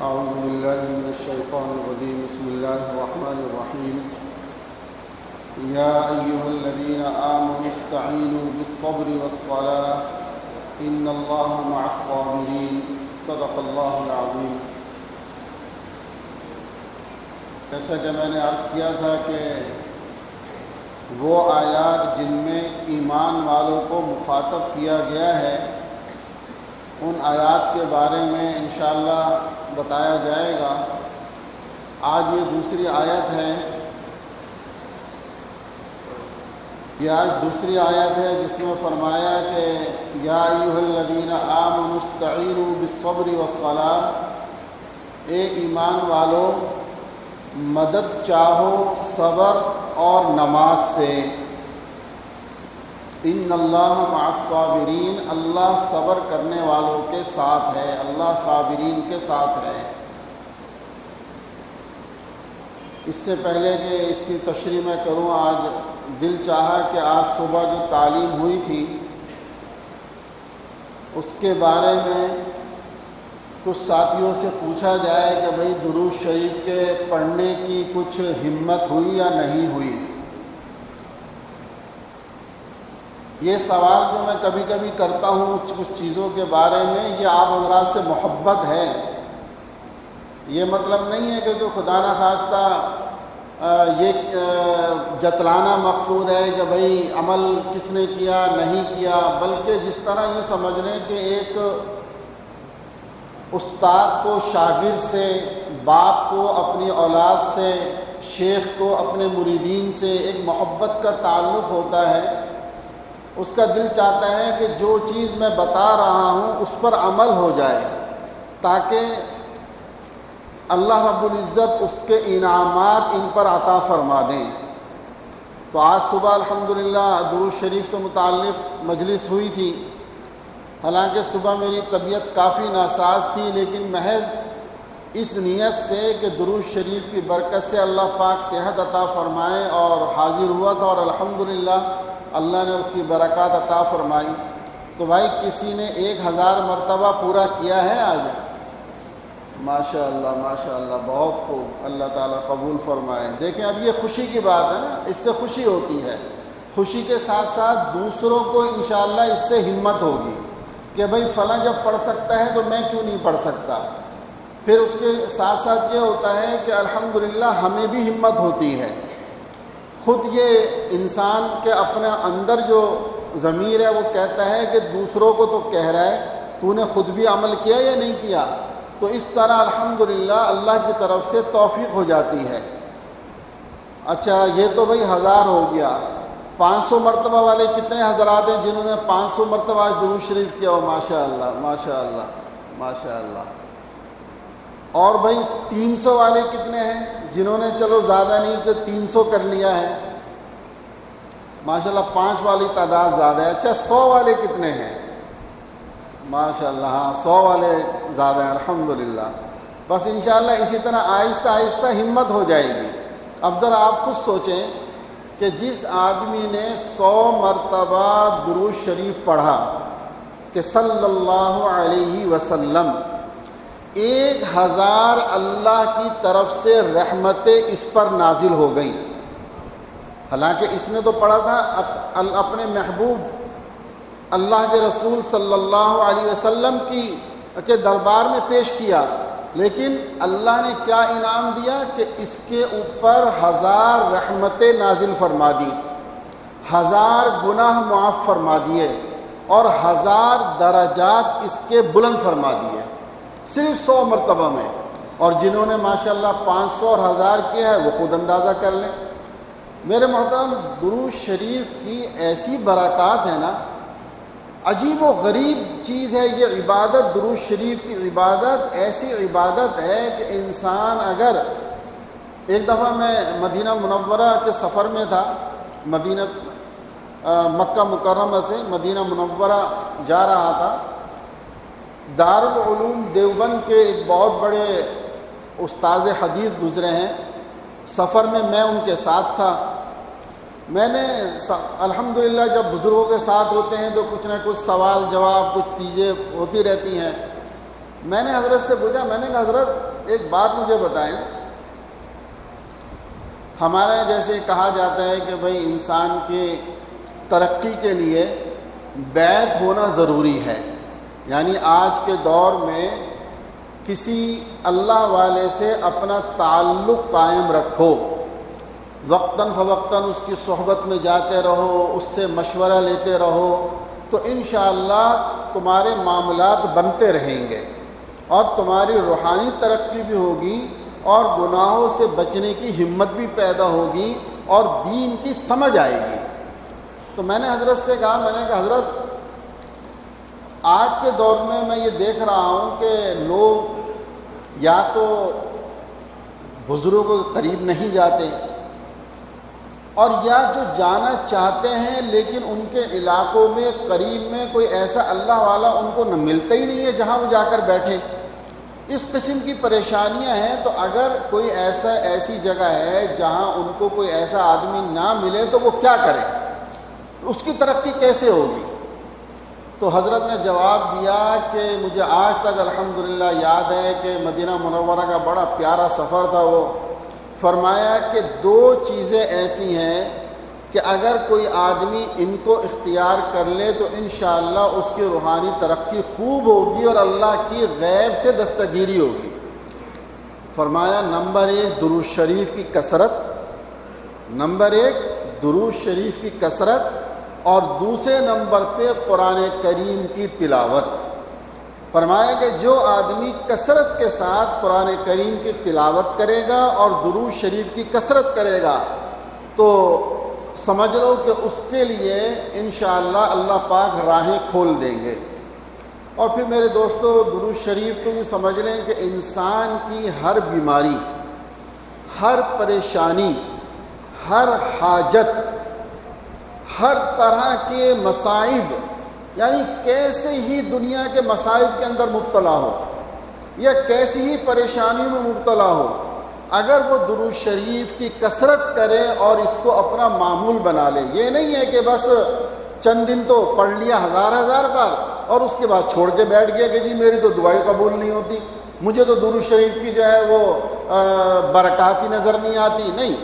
أعوذ بالله من الشيطان الرجيم. بسم الله الرحمن الرحيم. يا أيها الذين آمنوا استعينوا بالصبر والصلاة إن الله مع الصابرين. صدق الله العظيم. جیسا کہ میں نے عرض کیا تھا کہ وہ آیات جن میں ایمان والوں کو مخاطب کیا گیا ہے ان آیات کے بارے میں انشاءاللہ بتایا جائے گا. آج یہ دوسری آیت ہے. یہ آج دوسری آیت ہے جس میں فرمایا کہ یا ایھا الذین آمنوا استعینوا بالصبر والصلاۃ، اے ایمان والو مدد چاہو صبر اور نماز سے. ان اللہ مع الصابرین، اللہ صبر کرنے والوں کے ساتھ ہے، اللہ صابرین کے ساتھ ہے. اس سے پہلے کہ اس کی تشریح میں کروں، آج دل چاہا کہ آج صبح جو تعلیم ہوئی تھی اس کے بارے میں کچھ ساتھیوں سے پوچھا جائے کہ بھئی درود شریف کے پڑھنے کی کچھ ہمت ہوئی یا نہیں ہوئی. یہ سوال جو میں کبھی کبھی کرتا ہوں کچھ چیزوں کے بارے میں، یہ آپ حضرات سے محبت ہے. یہ مطلب نہیں ہے کہ خدا نخواستہ یہ جتلانا مقصود ہے کہ بھئی عمل کس نے کیا نہیں کیا، بلکہ جس طرح یوں سمجھ لیں کہ ایک استاد کو شاگرد سے، باپ کو اپنی اولاد سے، شیخ کو اپنے مریدین سے ایک محبت کا تعلق ہوتا ہے. اس کا دل چاہتا ہے کہ جو چیز میں بتا رہا ہوں اس پر عمل ہو جائے تاکہ اللہ رب العزت اس کے انعامات ان پر عطا فرما دیں. تو آج صبح الحمدللہ درود شریف سے متعلق مجلس ہوئی تھی. حالانکہ صبح میری طبیعت کافی ناساز تھی، لیکن محض اس نیت سے کہ درود شریف کی برکت سے اللہ پاک صحت عطا فرمائے اور حاضر ہوا تھا، اور الحمدللہ اللہ نے اس کی برکات عطا فرمائی. تو بھائی کسی نے 1000 مرتبہ پورا کیا ہے آج؟ ماشاء اللہ ماشاء اللہ، بہت خوب، اللہ تعالیٰ قبول فرمائے. دیکھیں اب یہ خوشی کی بات ہے نا، اس سے خوشی ہوتی ہے. خوشی کے ساتھ ساتھ دوسروں کو انشاءاللہ اس سے ہمت ہوگی کہ بھئی فلاں جب پڑھ سکتا ہے تو میں کیوں نہیں پڑھ سکتا. پھر اس کے ساتھ ساتھ یہ ہوتا ہے کہ الحمدللہ ہمیں بھی ہمت ہوتی ہے. خود یہ انسان کے اپنے اندر جو ضمیر ہے وہ کہتا ہے کہ دوسروں کو تو کہہ رہا ہے، تو نے خود بھی عمل کیا یا نہیں کیا. تو اس طرح الحمدللہ اللہ کی طرف سے توفیق ہو جاتی ہے. اچھا یہ تو بھئی 1000 ہو گیا. 500 مرتبہ والے کتنے حضرات ہیں جنہوں نے 500 مرتبہ آج درود شریف کیا ہو؟ ماشاء اللہ ماشاء اللہ ماشاء اللہ. اور بھئی 300 والے کتنے ہیں جنہوں نے چلو زیادہ نہیں کہ 300 کر لیا ہے؟ ماشاءاللہ 5 والی تعداد زیادہ ہے. اچھا 100 والے کتنے ہیں؟ ماشاءاللہ ہاں 100 والے زیادہ ہیں الحمدللہ. بس انشاءاللہ اسی طرح آہستہ آہستہ ہمت ہو جائے گی. اب ذرا آپ خود سوچیں کہ جس آدمی نے 100 مرتبہ درود شریف پڑھا کہ صلی اللہ علیہ وسلم، 1000 اللہ کی طرف سے رحمتیں اس پر نازل ہو گئیں. حالانکہ اس نے تو پڑھا تھا اپنے محبوب اللہ کے رسول صلی اللہ علیہ وسلم کے دربار میں پیش کیا، لیکن اللہ نے کیا انعام دیا کہ اس کے اوپر 1000 رحمتیں نازل فرما دی، 1000 گناہ معاف فرما دیے، اور 1000 درجات اس کے بلند فرما دیے صرف 100 مرتبہ میں. اور جنہوں نے ماشاءاللہ 500 اور 1000 کیا ہے وہ خود اندازہ کر لیں. میرے محترم درود شریف کی ایسی برکات ہے نا، عجیب و غریب چیز ہے یہ عبادت. درود شریف کی عبادت ایسی عبادت ہے کہ انسان اگر ایک دفعہ میں مدینہ منورہ کے سفر میں تھا، مکہ مکرمہ سے مدینہ منورہ جا رہا تھا. دارالعلوم دیوبند کے ایک بہت بڑے استاذ حدیث گزرے ہیں. سفر میں میں ان کے ساتھ تھا. میں نے الحمدللہ جب بزرگوں کے ساتھ ہوتے ہیں تو کچھ نہ کچھ سوال جواب کچھ چیزیں ہوتی رہتی ہیں. میں نے حضرت سے پوچھا، میں نے کہا حضرت ایک بات مجھے بتائیں، ہمارے جیسے کہا جاتا ہے کہ بھئی انسان کی ترقی کے لیے بیعت ہونا ضروری ہے، یعنی آج کے دور میں کسی اللہ والے سے اپنا تعلق قائم رکھو، وقتاً فوقتاً اس کی صحبت میں جاتے رہو، اس سے مشورہ لیتے رہو، تو انشاءاللہ تمہارے معاملات بنتے رہیں گے اور تمہاری روحانی ترقی بھی ہوگی اور گناہوں سے بچنے کی ہمت بھی پیدا ہوگی اور دین کی سمجھ آئے گی۔ تو میں نے حضرت سے کہا، میں نے کہا حضرت آج کے دور میں یہ دیکھ رہا ہوں کہ لوگ یا تو بزرگوں کے قریب نہیں جاتے، اور یا جو جانا چاہتے ہیں لیکن ان کے علاقوں میں قریب میں کوئی ایسا اللہ والا ان کو نہ ملتا ہی نہیں ہے جہاں وہ جا کر بیٹھے۔ اس قسم کی پریشانیاں ہیں، تو اگر کوئی ایسی جگہ ہے جہاں ان کو کوئی ایسا آدمی نہ ملے تو وہ کیا کرے، اس کی ترقی کیسے ہوگی؟ تو حضرت نے جواب دیا کہ مجھے آج تک الحمدللہ یاد ہے کہ مدینہ منورہ کا بڑا پیارا سفر تھا۔ وہ فرمایا کہ دو چیزیں ایسی ہیں کہ اگر کوئی آدمی ان کو اختیار کر لے تو انشاءاللہ اس کی روحانی ترقی خوب ہوگی اور اللہ کی غیب سے دستگیری ہوگی۔ فرمایا نمبر 1 درود شریف کی کثرت، نمبر 1 درود شریف کی کثرت، اور دوسرے نمبر پہ قرآن کریم کی تلاوت۔ فرمایا کہ جو آدمی کثرت کے ساتھ قرآن کریم کی تلاوت کرے گا اور درود شریف کی کثرت کرے گا تو سمجھ لو کہ اس کے لیے انشاءاللہ اللہ پاک راہیں کھول دیں گے۔ اور پھر میرے دوستو درود شریف تم سمجھ لیں کہ انسان کی ہر بیماری، ہر پریشانی، ہر حاجت، ہر طرح کے مصائب، یعنی کیسے ہی دنیا کے مصائب کے اندر مبتلا ہو یا کیسی ہی پریشانیوں میں مبتلا ہو، اگر وہ درود شریف کی کثرت کرے اور اس کو اپنا معمول بنا لے، یہ نہیں ہے کہ بس چند دن تو پڑھ لیا ہزار بار اور اس کے بعد چھوڑ کے بیٹھ گیا کہ جی میری تو دعائیں قبول نہیں ہوتی، مجھے تو درود شریف کی جو ہے وہ برکات ہی نظر نہیں آتی۔ نہیں،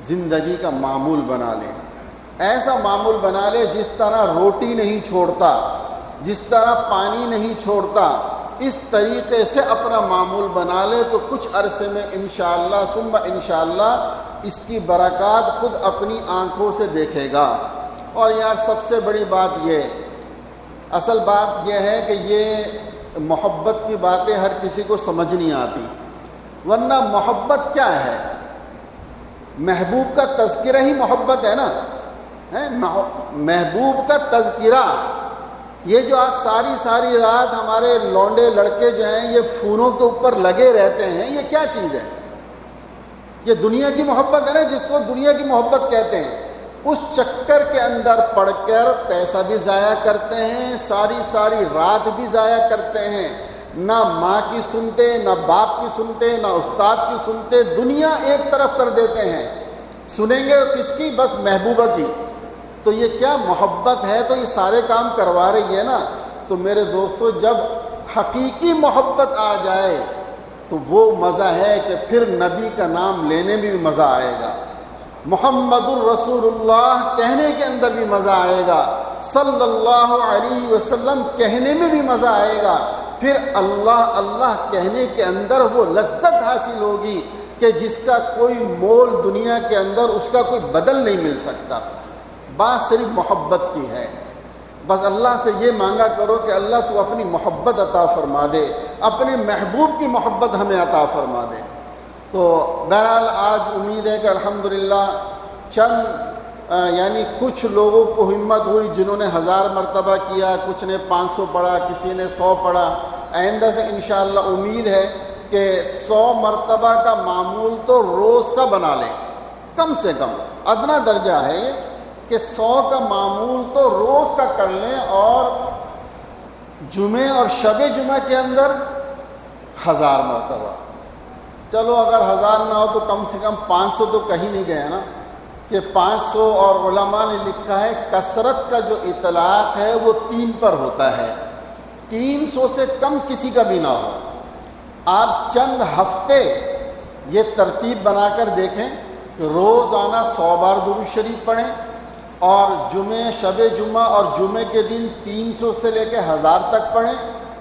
زندگی کا معمول بنا لے، ایسا معمول بنا لے جس طرح روٹی نہیں چھوڑتا، جس طرح پانی نہیں چھوڑتا، اس طریقے سے اپنا معمول بنا لے تو کچھ عرصے میں انشاءاللہ ثم انشاءاللہ اس کی برکات خود اپنی آنکھوں سے دیکھے گا۔ اور یار سب سے بڑی بات یہ، اصل بات یہ ہے کہ یہ محبت کی باتیں ہر کسی کو سمجھ نہیں آتی، ورنہ محبت کیا ہے؟ محبوب کا تذکرہ ہی محبت ہے نا، محبوب کا تذکرہ۔ یہ جو آج ساری رات ہمارے لونڈے لڑکے جو ہیں یہ فونوں کے اوپر لگے رہتے ہیں، یہ کیا چیز ہے؟ یہ دنیا کی محبت ہے نا، جس کو دنیا کی محبت کہتے ہیں۔ اس چکر کے اندر پڑھ کر پیسہ بھی ضائع کرتے ہیں، ساری رات بھی ضائع کرتے ہیں، نہ ماں کی سنتے، نہ باپ کی سنتے، نہ استاد کی سنتے، دنیا ایک طرف کر دیتے ہیں۔ سنیں گے کس کی؟ بس محبوبہ کی۔ تو یہ کیا محبت ہے؟ تو یہ سارے کام کروا رہی ہے نا۔ تو میرے دوستو جب حقیقی محبت آ جائے تو وہ مزہ ہے کہ پھر نبی کا نام لینے میں بھی مزہ آئے گا، محمد الرسول اللہ کہنے کے اندر بھی مزہ آئے گا، صلی اللہ علیہ وسلم کہنے میں بھی مزہ آئے گا، پھر اللہ اللہ کہنے کے اندر وہ لذت حاصل ہوگی کہ جس کا کوئی مول دنیا کے اندر اس کا کوئی بدل نہیں مل سکتا۔ بات صرف محبت کی ہے، بس اللہ سے یہ مانگا کرو کہ اللہ تو اپنی محبت عطا فرما دے، اپنے محبوب کی محبت ہمیں عطا فرما دے۔ تو بہرحال آج امید ہے کہ الحمدللہ چند یعنی کچھ لوگوں کو ہمت ہوئی جنہوں نے 1000 مرتبہ کیا، کچھ نے 500 پڑھا، کسی نے 100 پڑھا۔ آئندہ سے انشاءاللہ امید ہے کہ 100 مرتبہ کا معمول تو روز کا بنا لیں، کم سے کم ادنا درجہ ہے یہ کہ 100 کا معمول تو روز کا کر لیں، اور جمعے اور شب جمعہ کے اندر 1000 مرتبہ۔ چلو اگر 1000 نہ ہو تو کم سے کم 500 تو کہیں نہیں گئے نا، کہ 500۔ اور علماء نے لکھا ہے کثرت کا جو اطلاق ہے وہ 3 پر ہوتا ہے، 300 سے کم کسی کا بھی نہ ہو۔ آپ چند ہفتے یہ ترتیب بنا کر دیکھیں کہ روزانہ 100 بار درود شریف پڑھیں، اور جمعہ، شب جمعہ اور جمعے کے دن 300 سے لے کے 1000 تک پڑھیں۔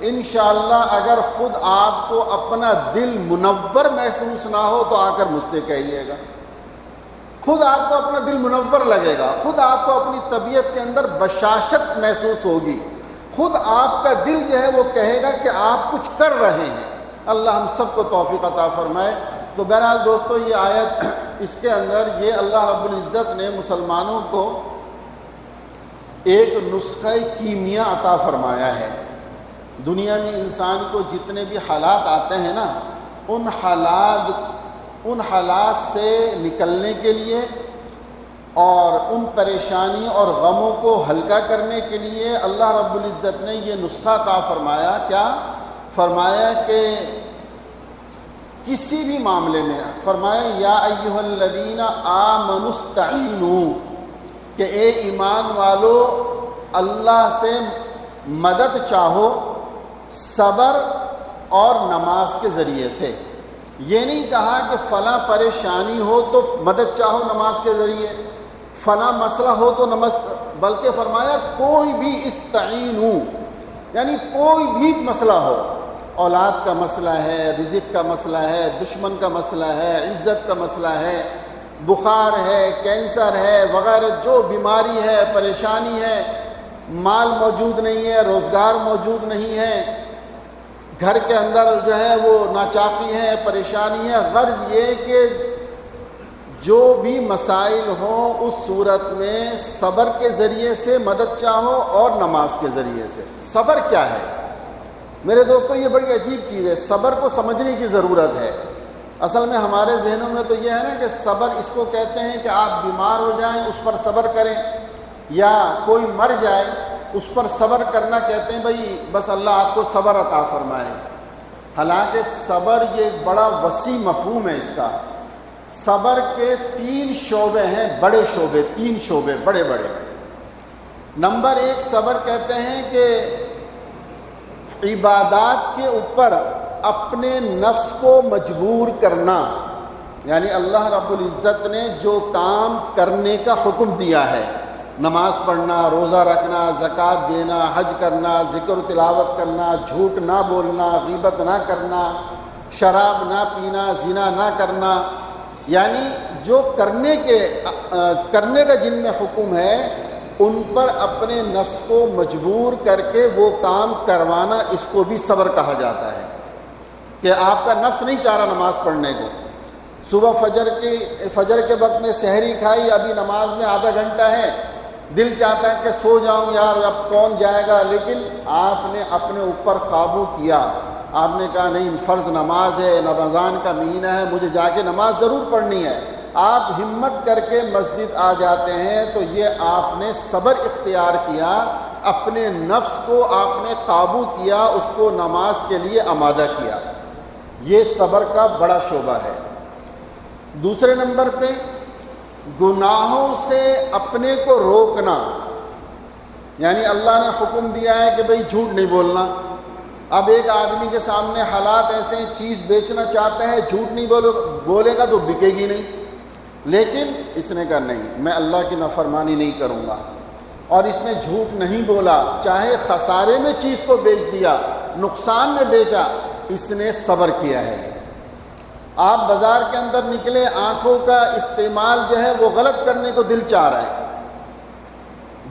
انشاءاللہ اگر خود آپ کو اپنا دل منور محسوس نہ ہو تو آ کر مجھ سے کہیے گا، خود آپ کو اپنا دل منور لگے گا، خود آپ کو اپنی طبیعت کے اندر بشاشت محسوس ہوگی، خود آپ کا دل جو ہے وہ کہے گا کہ آپ کچھ کر رہے ہیں۔ اللہ ہم سب کو توفیق عطا فرمائے۔ تو بہرحال دوستو، یہ آیت، اس کے اندر یہ اللہ رب العزت نے مسلمانوں کو ایک نسخہ کیمیا عطا فرمایا ہے۔ دنیا میں انسان کو جتنے بھی حالات آتے ہیں نا، ان حالات سے نکلنے کے لیے اور ان پریشانی اور غموں کو ہلکا کرنے کے لیے اللہ رب العزت نے یہ نسخہ عطا فرمایا۔ کیا فرمایا؟ کہ کسی بھی معاملے میں فرمایا یا ایھا الذین آمنوا استعینوا، کہ اے ایمان والو اللہ سے مدد چاہو صبر اور نماز کے ذریعے سے۔ یہ نہیں کہا کہ فلاں پریشانی ہو تو مدد چاہو نماز کے ذریعے، فلاں مسئلہ ہو تو نماز، بلکہ فرمایا کوئی بھی استعینوا، یعنی کوئی بھی مسئلہ ہو، اولاد کا مسئلہ ہے، رزق کا مسئلہ ہے، دشمن کا مسئلہ ہے، عزت کا مسئلہ ہے، بخار ہے، کینسر ہے، وغیرہ جو بیماری ہے، پریشانی ہے، مال موجود نہیں ہے، روزگار موجود نہیں ہے، گھر کے اندر جو ہے وہ ناچاقی ہے، پریشانی ہے، غرض یہ کہ جو بھی مسائل ہوں اس صورت میں صبر کے ذریعے سے مدد چاہو اور نماز کے ذریعے سے۔ صبر کیا ہے میرے دوستو؟ یہ بڑی عجیب چیز ہے، صبر کو سمجھنے کی ضرورت ہے۔ اصل میں ہمارے ذہنوں میں تو یہ ہے نا کہ صبر اس کو کہتے ہیں کہ آپ بیمار ہو جائیں اس پر صبر کریں، یا کوئی مر جائے اس پر صبر کرنا کہتے ہیں بھائی بس اللہ آپ کو صبر عطا فرمائے۔ حالانکہ صبر یہ بڑا وسیع مفہوم ہے اس کا۔ صبر کے 3 شعبے ہیں، بڑے شعبے، 3 شعبے بڑے بڑے۔ نمبر 1 صبر کہتے ہیں کہ عبادات کے اوپر اپنے نفس کو مجبور کرنا، یعنی اللہ رب العزت نے جو کام کرنے کا حکم دیا ہے، نماز پڑھنا، روزہ رکھنا، زکوٰۃ دینا، حج کرنا، ذکر و تلاوت کرنا، جھوٹ نہ بولنا، غیبت نہ کرنا، شراب نہ پینا، زنا نہ کرنا، یعنی جو کرنے کا جن میں حکم ہے ان پر اپنے نفس کو مجبور کر کے وہ کام کروانا، اس کو بھی صبر کہا جاتا ہے۔ کہ آپ کا نفس نہیں چاہ رہا نماز پڑھنے کو، صبح فجر کے وقت میں سحری کھائی، ابھی نماز میں آدھا گھنٹہ ہے، دل چاہتا ہے کہ سو جاؤں یار، اب کون جائے گا، لیکن آپ نے اپنے اوپر قابو کیا، آپ نے کہا نہیں فرض نماز ہے، رمضان کا مہینہ ہے، مجھے جا کے نماز ضرور پڑھنی ہے، آپ ہمت کر کے مسجد آ جاتے ہیں، تو یہ آپ نے صبر اختیار کیا، اپنے نفس کو آپ نے قابو کیا، اس کو نماز کے لیے آمادہ کیا۔ یہ صبر کا بڑا شعبہ ہے۔ دوسرے نمبر پہ گناہوں سے اپنے کو روکنا، یعنی اللہ نے حکم دیا ہے کہ بھئی جھوٹ نہیں بولنا۔ اب ایک آدمی کے سامنے حالات ایسے ہیں، چیز بیچنا چاہتا ہے، جھوٹ نہیں بولے گا تو بکے گی نہیں، لیکن اس نے کہا نہیں میں اللہ کی نافرمانی نہیں کروں گا، اور اس نے جھوٹ نہیں بولا، چاہے خسارے میں چیز کو بیچ دیا، نقصان میں بیچا، اس نے صبر کیا ہے۔ آپ بازار کے اندر نکلے، آنکھوں کا استعمال جو ہے وہ غلط کرنے کو دل چاہ رہا ہے،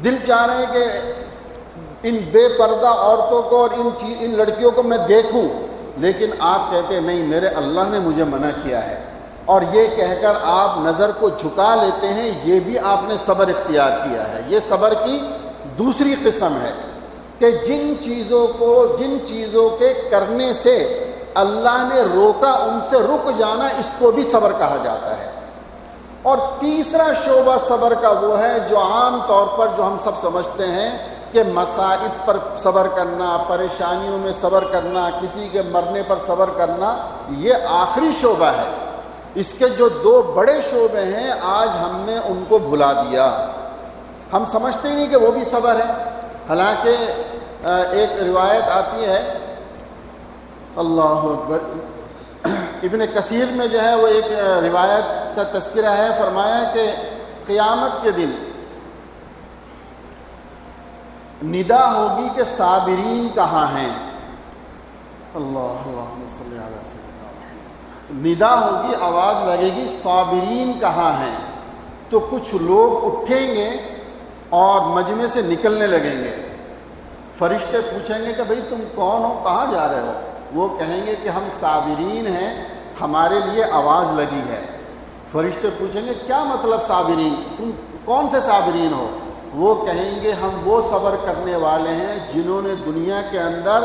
دل چاہ رہے ہیں کہ ان بے پردہ عورتوں کو اور ان لڑکیوں کو میں دیکھوں، لیکن آپ کہتے ہیں نہیں میرے اللہ نے مجھے منع کیا ہے، اور یہ کہہ کر آپ نظر کو جھکا لیتے ہیں، یہ بھی آپ نے صبر اختیار کیا ہے۔ یہ صبر کی دوسری قسم ہے کہ جن چیزوں کے کرنے سے اللہ نے روکا ان سے رک جانا، اس کو بھی صبر کہا جاتا ہے۔ اور تیسرا شعبہ صبر کا وہ ہے جو عام طور پر جو ہم سب سمجھتے ہیں کہ مصائب پر صبر کرنا، پریشانیوں میں صبر کرنا، کسی کے مرنے پر صبر کرنا، یہ آخری شعبہ ہے۔ اس کے جو 2 بڑے شعبے ہیں آج ہم نے ان کو بھلا دیا، ہم سمجھتے ہی نہیں کہ وہ بھی صبر ہے۔ حالانکہ ایک روایت آتی ہے، اللہ اکبر، ابن کثیر میں جو ہے وہ ایک روایت کا تذکرہ ہے، فرمایا کہ قیامت کے دن ندا ہوگی کہ صابرین کہاں ہیں، اللہم صلی علی سیدنا محمد، ندا ہوگی، آواز لگے گی صابرین کہاں ہیں، تو کچھ لوگ اٹھیں گے اور مجمع سے نکلنے لگیں گے، فرشتے پوچھیں گے کہ بھئی تم کون ہو، کہاں جا رہے ہو، وہ کہیں گے کہ ہم صابرین ہیں، ہمارے لیے آواز لگی ہے۔ فرشتے پوچھیں گے کیا مطلب صابرین، تم کون سے صابرین ہو، وہ کہیں گے ہم وہ صبر کرنے والے ہیں جنہوں نے دنیا کے اندر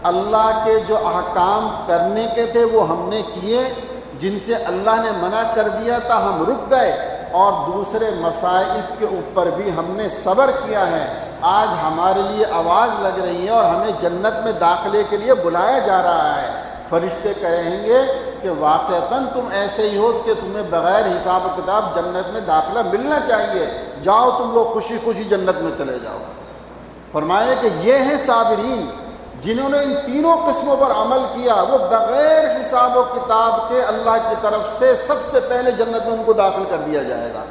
اللہ کے جو احکام کرنے کے تھے وہ ہم نے کیے، جن سے اللہ نے منع کر دیا تھا ہم رک گئے، اور دوسرے مصائب کے اوپر بھی ہم نے صبر کیا ہے، آج ہمارے لیے آواز لگ رہی ہے اور ہمیں جنت میں داخلے کے لیے بلایا جا رہا ہے۔ فرشتے کہیں گے کہ واقعتاً تم ایسے ہی ہو کہ تمہیں بغیر حساب و کتاب جنت میں داخلہ ملنا چاہیے، جاؤ تم لوگ خوشی خوشی جنت میں چلے جاؤ۔ فرمایا کہ یہ ہیں صابرین جنہوں نے ان تینوں قسموں پر عمل کیا، وہ بغیر حساب و کتاب کے اللہ کی طرف سے سب سے پہلے جنت میں ان کو داخل کر دیا جائے گا۔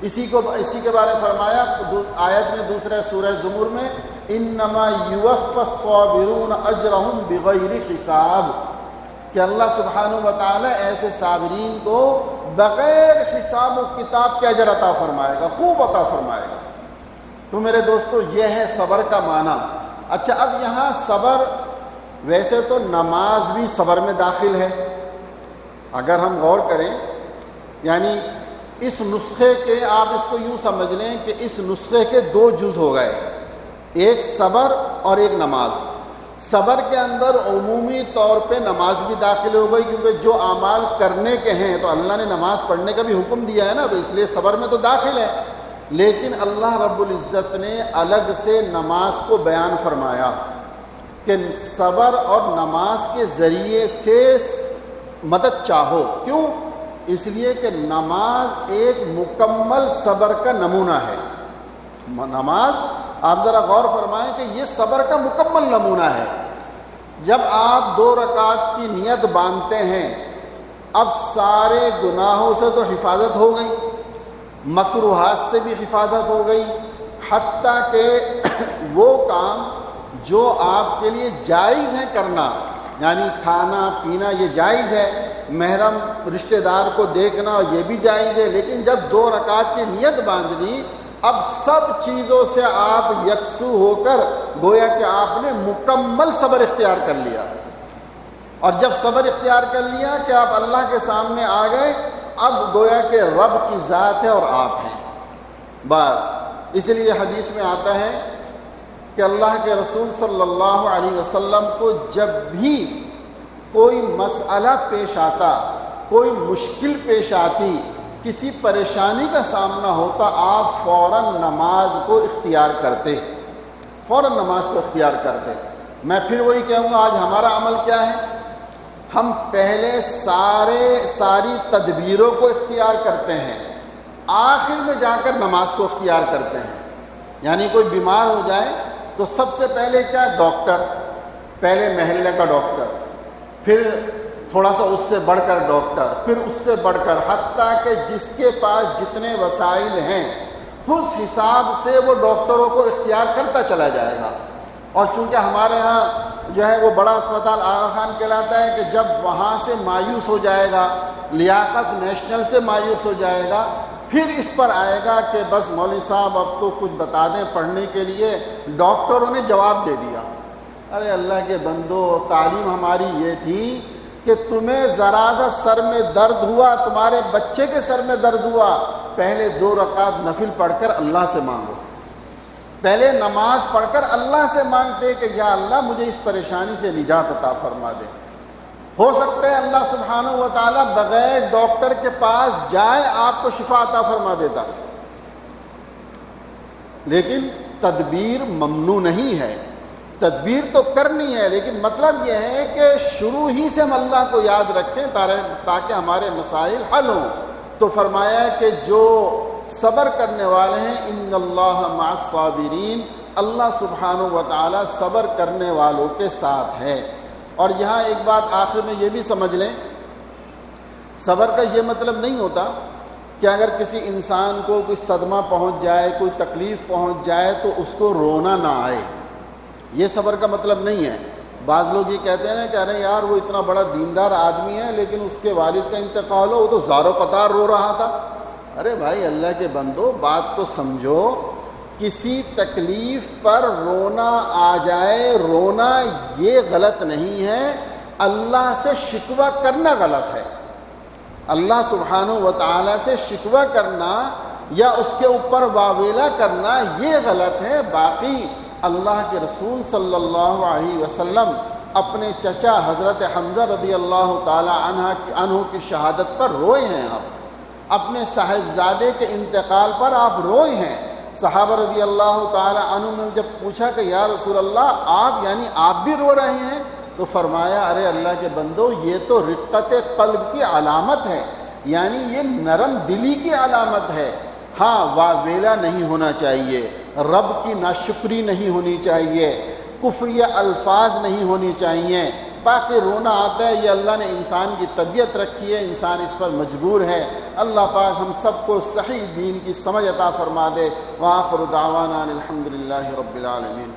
اسی کے بارے میں فرمایا آیت میں دوسرے سورہ زمر میں، انما یوفی الصابرون اجرہم بغیر حساب، کہ اللہ سبحانہ و تعالی ایسے صابرین کو بغیر حساب و کتاب کے اجر عطا فرمائے گا، خوب عطا فرمائے گا۔ تو میرے دوستو یہ ہے صبر کا معنی۔ اچھا، اب یہاں صبر، ویسے تو نماز بھی صبر میں داخل ہے، اگر ہم غور کریں، یعنی اس نسخے کے، آپ اس کو یوں سمجھ لیں کہ اس نسخے کے دو جز ہو گئے، ایک صبر اور ایک نماز۔ صبر کے اندر عمومی طور پہ نماز بھی داخل ہو گئی، کیونکہ جو اعمال کرنے کے ہیں تو اللہ نے نماز پڑھنے کا بھی حکم دیا ہے نا، تو اس لیے صبر میں تو داخل ہے۔ لیکن اللہ رب العزت نے الگ سے نماز کو بیان فرمایا کہ صبر اور نماز کے ذریعے سے مدد چاہو۔ کیوں؟ اس لیے کہ نماز ایک مکمل صبر کا نمونہ ہے۔ نماز، آپ ذرا غور فرمائیں کہ یہ صبر کا مکمل نمونہ ہے۔ جب آپ 2 رکعت کی نیت باندھتے ہیں، اب سارے گناہوں سے تو حفاظت ہو گئی، مکروہات سے بھی حفاظت ہو گئی، حتیٰ کہ وہ کام جو آپ کے لیے جائز ہیں کرنا، یعنی کھانا پینا یہ جائز ہے، محرم رشتہ دار کو دیکھنا یہ بھی جائز ہے، لیکن جب 2 رکعت کی نیت باندھ لی، اب سب چیزوں سے آپ یکسو ہو کر گویا کہ آپ نے مکمل صبر اختیار کر لیا۔ اور جب صبر اختیار کر لیا کہ آپ اللہ کے سامنے آ گئے، اب گویا کہ رب کی ذات ہے اور آپ ہیں، بس۔ اس لیے حدیث میں آتا ہے کہ اللہ کے رسول صلی اللہ علیہ وسلم کو جب بھی کوئی مسئلہ پیش آتا، کوئی مشکل پیش آتی، کسی پریشانی کا سامنا ہوتا، آپ فوراً نماز کو اختیار کرتے، فوراً نماز کو اختیار کرتے۔ میں پھر وہی کہوں گا، آج ہمارا عمل کیا ہے؟ ہم پہلے ساری تدبیروں کو اختیار کرتے ہیں، آخر میں جا کر نماز کو اختیار کرتے ہیں۔ یعنی کوئی بیمار ہو جائے تو سب سے پہلے کیا؟ ڈاکٹر، پہلے محلے کا ڈاکٹر، پھر تھوڑا سا اس سے بڑھ کر ڈاکٹر، پھر اس سے بڑھ کر، حتیٰ کہ جس کے پاس جتنے وسائل ہیں اس حساب سے وہ ڈاکٹروں کو اختیار کرتا چلا جائے گا۔ اور چونکہ ہمارے ہاں جو ہے وہ بڑا اسپتال آغا خان کہلاتا ہے کہ جب وہاں سے مایوس ہو جائے گا، لیاقت نیشنل سے مایوس ہو جائے گا، پھر اس پر آئے گا کہ بس مولوی صاحب اب تو کچھ بتا دیں پڑھنے کے لیے، ڈاکٹروں نے جواب دے دیا۔ ارے اللہ کے بندو، تعلیم ہماری یہ تھی کہ تمہیں ذرا سا سر میں درد ہوا، تمہارے بچے کے سر میں درد ہوا، پہلے 2 رکعت نفل پڑھ کر اللہ سے مانگو، پہلے نماز پڑھ کر اللہ سے مانگتے کہ یا اللہ مجھے اس پریشانی سے نجات عطا فرما دے۔ ہو سکتا ہے اللہ سبحانہ و تعالیٰ بغیر ڈاکٹر کے پاس جائے آپ کو شفا عطا فرما دیتا، لیکن تدبیر ممنوع نہیں ہے، تدبیر تو کرنی ہے، لیکن مطلب یہ ہے کہ شروع ہی سے ہم اللہ کو یاد رکھیں تاکہ ہمارے مسائل حل ہوں۔ تو فرمایا کہ جو صبر کرنے والے ہیں، ان اللہ مع الصابرین، اللہ سبحانہ و تعالی صبر کرنے والوں کے ساتھ ہے۔ اور یہاں ایک بات آخر میں یہ بھی سمجھ لیں، صبر کا یہ مطلب نہیں ہوتا کہ اگر کسی انسان کو کوئی صدمہ پہنچ جائے، کوئی تکلیف پہنچ جائے تو اس کو رونا نہ آئے، یہ صبر کا مطلب نہیں ہے۔ بعض لوگ یہ کہتے ہیں کہ ارے یار وہ اتنا بڑا دیندار آدمی ہے لیکن اس کے والد کا انتقال ہو، وہ تو زار و قطار رو رہا تھا۔ ارے بھائی اللہ کے بندو، بات کو سمجھو، کسی تکلیف پر رونا آ جائے، رونا یہ غلط نہیں ہے، اللہ سے شکوہ کرنا غلط ہے۔ اللہ سبحانہ و تعالیٰ سے شکوہ کرنا یا اس کے اوپر واویلا کرنا یہ غلط ہے۔ باقی اللہ کے رسول صلی اللہ علیہ وسلم اپنے چچا حضرت حمزہ رضی اللہ تعالی عنہ کی شہادت پر روئے ہیں، آپ اپنے صاحبزادے کے انتقال پر آپ روئے ہیں۔ صحابہ رضی اللہ تعالی عنہ نے جب پوچھا کہ یا رسول اللہ آپ بھی رو رہے ہیں، تو فرمایا ارے اللہ کے بندو، یہ تو رقت قلب کی علامت ہے، یعنی یہ نرم دلی کی علامت ہے۔ ہاں، واویلا نہیں ہونا چاہیے، رب کی ناشکری نہیں ہونی چاہیے، کفریہ الفاظ نہیں ہونی چاہیے۔ باقی رونا آتا ہے، یہ اللہ نے انسان کی طبیعت رکھی ہے، انسان اس پر مجبور ہے۔ اللہ پاک ہم سب کو صحیح دین کی سمجھ عطا فرما دے۔ وآخر دعوانا الحمدللہ رب العالمین۔